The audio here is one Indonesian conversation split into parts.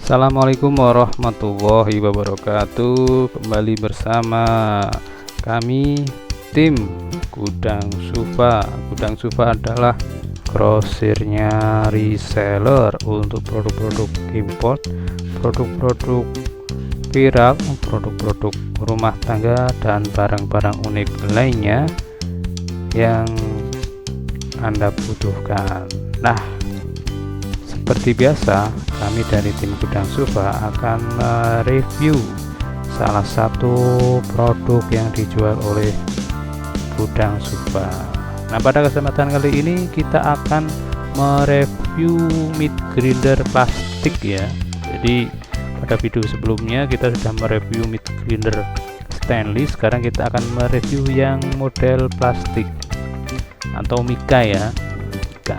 Assalamualaikum warahmatullahi wabarakatuh. Kembali bersama kami tim Gudang Sufa. Gudang Sufa adalah grosirnya reseller untuk produk-produk import, produk-produk viral, produk-produk rumah tangga, dan barang-barang unik lainnya yang Anda butuhkan. Nah, seperti biasa, kami dari tim Gudang Sufa akan mereview salah satu produk yang dijual oleh Gudang Sufa. Nah, pada kesempatan kali ini kita akan mereview meat grinder plastik ya. Jadi pada video sebelumnya kita sudah mereview meat grinder stainless. Sekarang kita akan mereview yang model plastik atau Mika ya. Mika.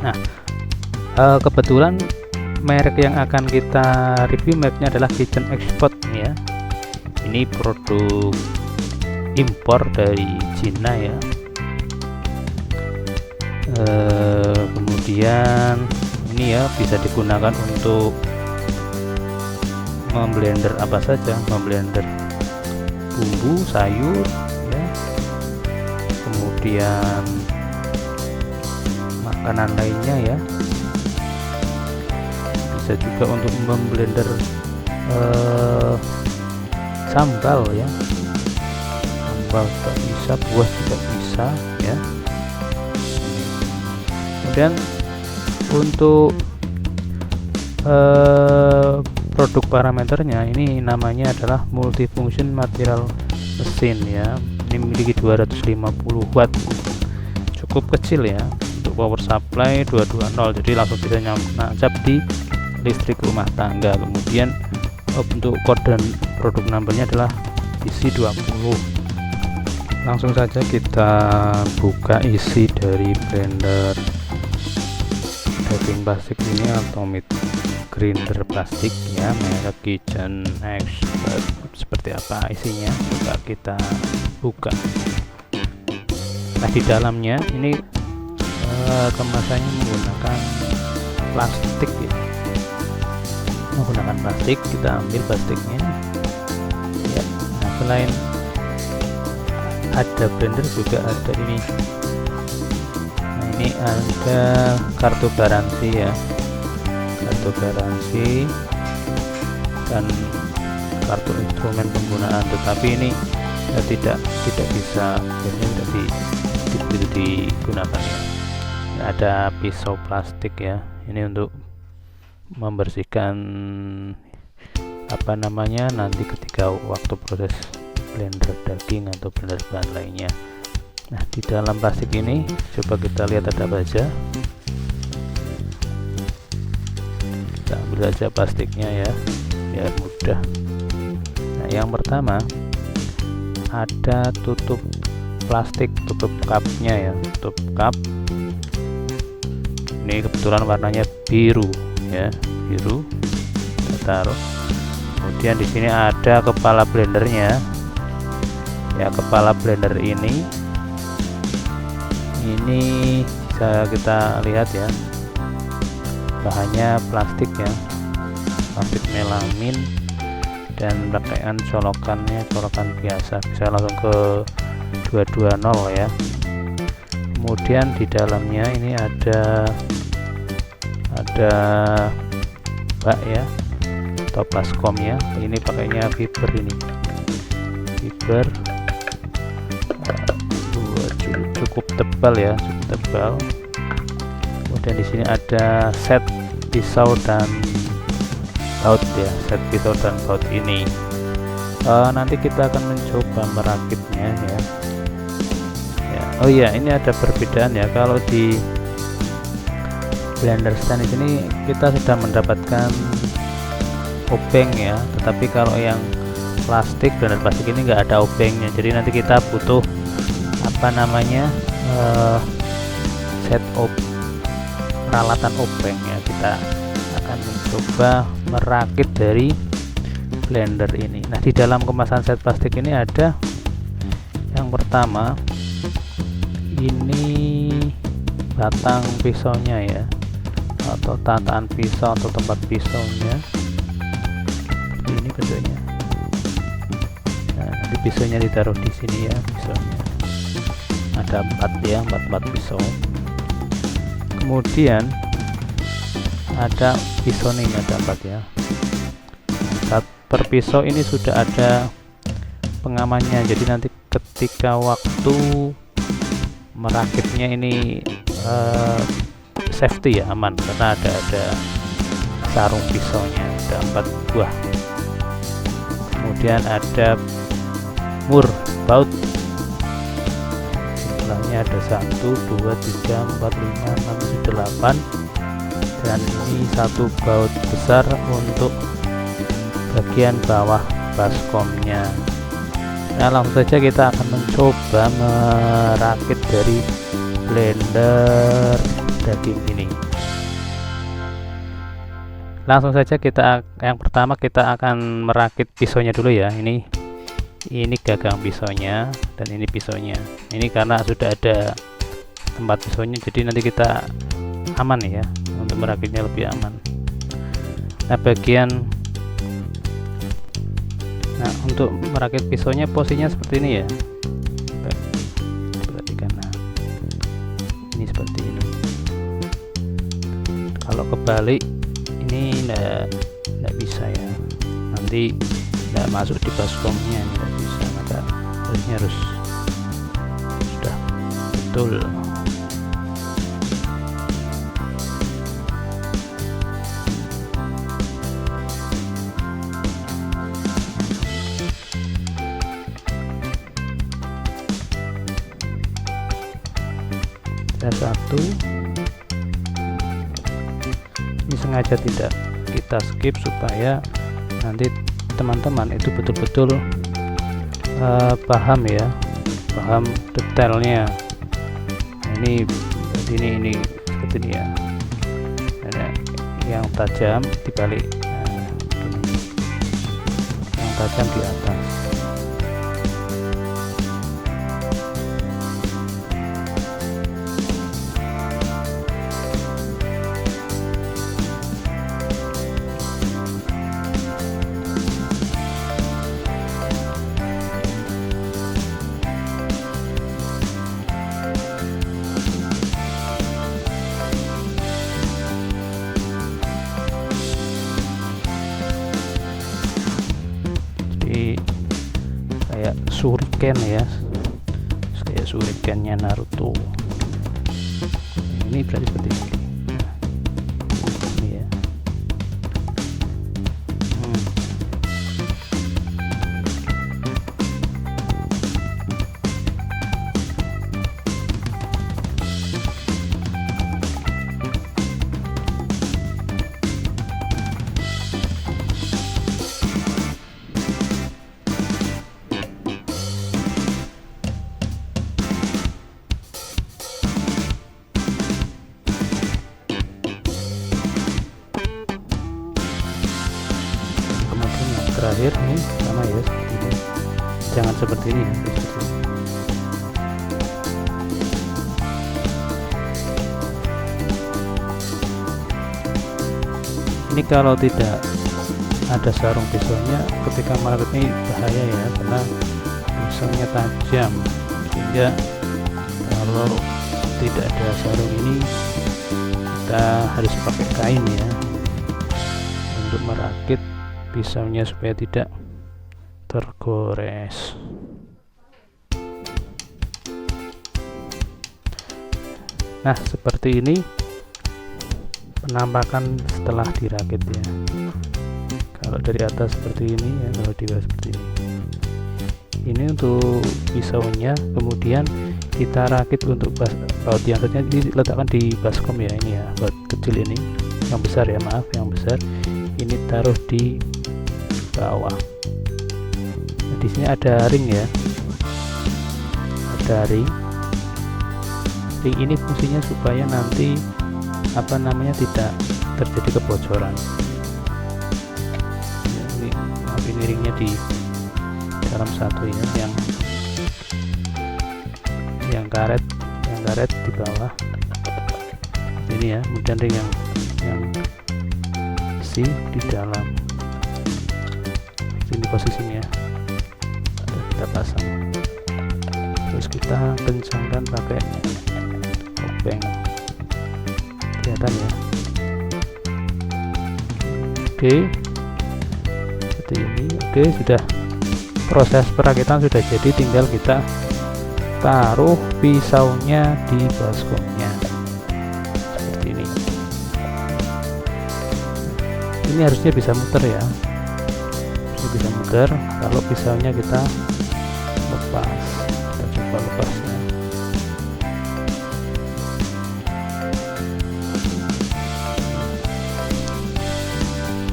Nah, kebetulan merek yang akan kita review mereknya adalah Kitchen Expert ya. Ini produk impor dari Cina ya. Kemudian ini ya bisa digunakan untuk memblender apa saja, memblender bumbu sayur ya, kemudian makanan lainnya ya, bisa juga untuk memblender sambal ya, sambal juga bisa, buah juga bisa ya. Kemudian untuk produk parameternya ini namanya adalah multifunction material mesin ya. Ini memiliki 250 watt, cukup kecil ya, untuk power supply 220, jadi langsung bisa nancap di listrik rumah tangga. Kemudian untuk kode produk numbernya adalah IC20. Langsung saja kita buka isi dari blender daging plastik ini atau meat grinder plastik ya, merek Kitchen Expert. Seperti apa isinya, coba kita buka. Nah, di dalamnya ini kemasannya menggunakan plastik ya, menggunakan plastik. Kita ambil plastiknya ya. Nah, selain ada blender juga ada ini. Nah, ini ada kartu garansi ya, kartu garansi dan kartu instrumen penggunaan, tetapi ini tidak bisa, biasanya tidak digunakan ya. Ini ada pisau plastik ya, ini untuk membersihkan apa namanya nanti ketika waktu proses blender daging atau blender bahan lainnya. Nah, di dalam plastik ini coba kita lihat ada apa aja. Kita ambil saja plastiknya ya, biar mudah. Nah, yang pertama ada tutup plastik, tutup cupnya ya, tutup cup. Ini kebetulan warnanya biru ya, biru. Kita taruh. Kemudian di sini ada kepala blendernya ya. Kepala blender ini bisa kita lihat ya, bahannya plastik ya, plastik melamin, dan pakaian colokannya colokan biasa, bisa langsung ke 220 ya. Kemudian di dalamnya ini ada bak ya atau baskom ya. Ini pakainya fiber, ini fiber cukup tebal ya, cukup tebal. Kemudian di sini ada set pisau dan baut ya, set pisau dan baut ini. Nanti kita akan mencoba merakitnya ya. Oh iya, ini ada perbedaan ya. Kalau di blender stainless ini kita sudah mendapatkan obeng ya, tetapi kalau yang plastik, blender plastik ini enggak ada obengnya. Jadi nanti kita butuh apa namanya peralatan obeng ya. Kita akan mencoba merakit dari blender ini. Nah, di dalam kemasan set plastik ini ada yang pertama ini batang pisaunya ya, atau tataan pisau atau tempat pisaunya. Seperti ini bentuknya. Nah, nanti pisaunya ditaruh di sini ya, pisaunya ada 4 ya, 4 pisau. Kemudian ada pisau nih, ada 4 ya. Per pisau ini sudah ada pengamannya, jadi nanti ketika waktu merakitnya ini safety ya, aman, karena ada sarung pisaunya, ada 4 buah. Kemudian ada mur baut, jumlahnya ada 1 2 3 4 5 6 7 8, dan ini 1 baut besar untuk bagian bawah baskomnya. Nah, langsung saja kita akan mencoba merakit dari blender daging ini. Langsung saja yang pertama kita akan merakit pisaunya dulu ya. Ini gagang pisaunya dan ini pisaunya. Ini karena sudah ada tempat pisaunya, jadi nanti kita aman ya, untuk merakitnya lebih aman. Nah, untuk merakit pisaunya posisinya seperti ini ya. Perhatikan, nah ini seperti ini. Kalau kebalik ini enggak bisa ya, nanti enggak masuk di baskomnya, enggak bisa, maka harus sudah betul. Satu ini sengaja tidak kita skip supaya nanti teman-teman itu betul-betul paham ya, paham detailnya. Ini seperti ini ya, ada yang tajam dibalik, yang tajam di atas. Kayak shuriken ya, kayak shurikennya Naruto. Ini berarti seperti ini. Ini ya. Terakhir ini sama ya, seperti ini. Jangan seperti ini ya, ini kalau tidak ada sarung pisaunya ketika merakit ini bahaya ya, karena pisaunya tajam, sehingga kalau tidak ada sarung ini kita harus pakai kain ya untuk merakit pisaunya supaya tidak tergores. Nah, seperti ini penampakan setelah dirakit ya. Kalau dari atas seperti ini ya, kalau di bawah seperti ini. Ini untuk pisaunya, kemudian kita rakit untuk baut yang selanjutnya diletakkan di baskom ya, ini ya, baut kecil ini, yang besar ya, maaf, yang besar ini taruh di bawah. Nah, di sini ada ring ya, ada ring ini fungsinya supaya nanti tidak terjadi kebocoran. Ini ringnya di dalam satu ya, yang karet di bawah ini ya, kemudian ring yang C di dalam sini posisinya sudah kita pasang, terus kita kencangkan pakai obeng, kelihatan ya. Oke, seperti ini. Oke, sudah, proses perakitan sudah jadi, tinggal kita taruh pisaunya di baskomnya seperti ini. Ini harusnya bisa muter ya, bisa muter kalau pisaunya kita lepas. Kita coba lepasnya.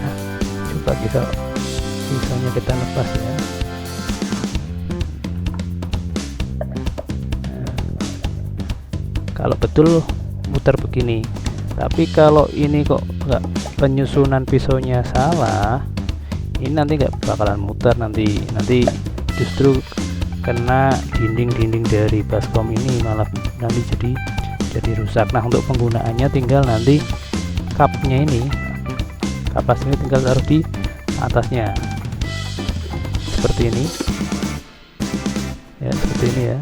Nah, coba kita pisaunya kita lepas ya. Kalau betul muter begini, tapi kalau ini kok nggak, penyusunan pisaunya salah, ini nanti nggak bakalan muter, nanti justru kena dinding dari baskom ini, malah nanti jadi rusak. Nah, untuk penggunaannya tinggal nanti kapnya ini, kapas ini tinggal taruh di atasnya seperti ini ya, seperti ini ya.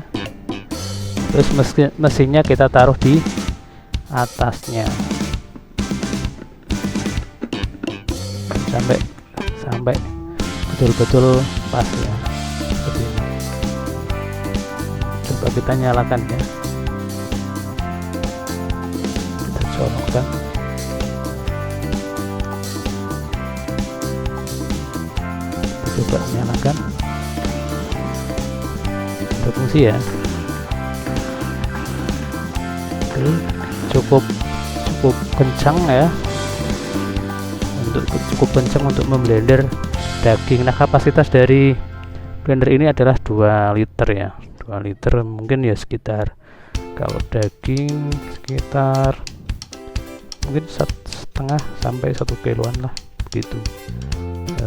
Terus mesinnya kita taruh di atasnya sampai betul-betul pas ya, seperti ini. Coba kita nyalakan ya, kita colokkan. Kita coba nyalakan, berfungsi ya. Cukup kencang ya, cukup kencang untuk memblender daging. Nah, kapasitas dari blender ini adalah 2 liter ya, 2 liter mungkin ya, sekitar kalau daging sekitar mungkin 1,5 sampai 1 kiloan lah, begitu.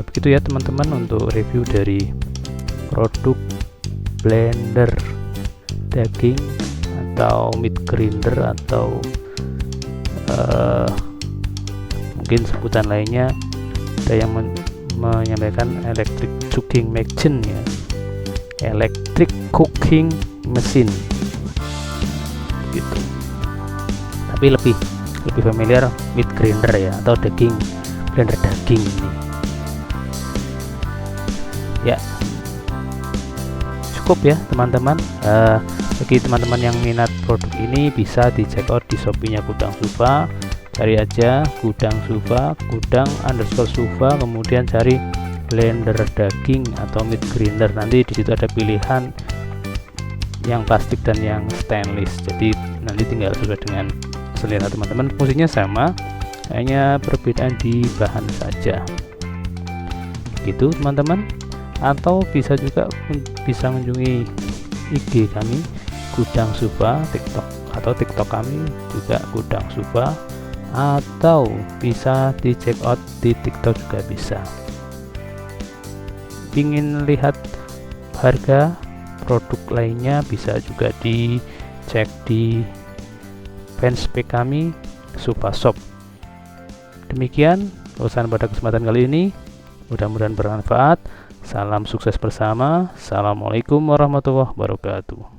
Begitu ya teman-teman untuk review dari produk blender daging atau meat grinder, atau mungkin sebutan lainnya ada yang menyampaikan electric cooking machine ya, electric cooking machine gitu. Tapi lebih familiar meat grinder ya, atau blender daging ini ya. Cukup ya teman-teman. Bagi teman-teman yang minat produk ini bisa di check out di Shopee-nya Gudang Sufa. Cari aja Gudang Sufa, Gudang_Sufa, kemudian cari blender daging atau meat grinder. Nanti di situ ada pilihan yang plastik dan yang stainless. Jadi nanti tinggal sesuai dengan selera teman-teman. Fungsinya sama, hanya perbedaan di bahan saja. Gitu teman-teman. Atau bisa juga mengunjungi IG kami Gudang Sufa, TikTok kami juga Gudang Sufa, atau bisa di check out di TikTok juga bisa. Ingin lihat harga produk lainnya bisa juga dicek di fanspage kami Sufa Shop. Demikian urusan pada kesempatan kali ini, mudah-mudahan bermanfaat. Salam sukses bersama. Assalamualaikum warahmatullahi wabarakatuh.